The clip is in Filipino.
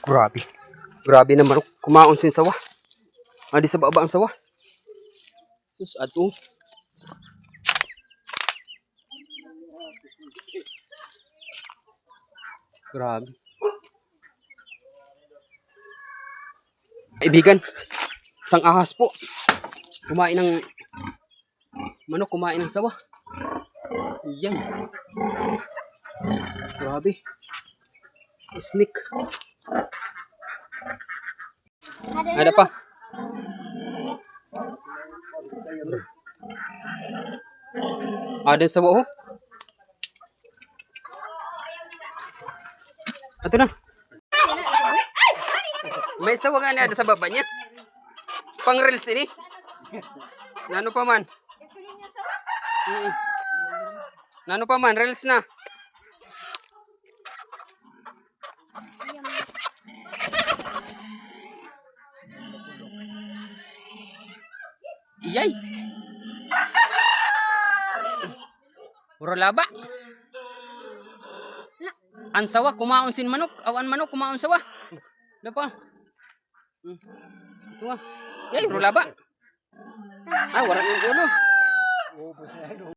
Grabe. Grabe naman. Kumaon sin sawa. Adi sa baba ang sawa. Sus, ato. Grabe. Kaibigan, isang ahas po. Kumain ng manok, kumain ng sawa. Yan. Grabe. Snake. Ada pa. Ada sawa oh. Ito na. May sawa nga na ada sa baba niya. Pang reels ini. Nano pa man? Nano pa man, reels na. Iyay. Puro laba. Ang sawa, kumaon sin manok. Awan manok, kumaon sawa. Dapa. Ito nga. Yay, puro laba. Ah, warak yung ulo.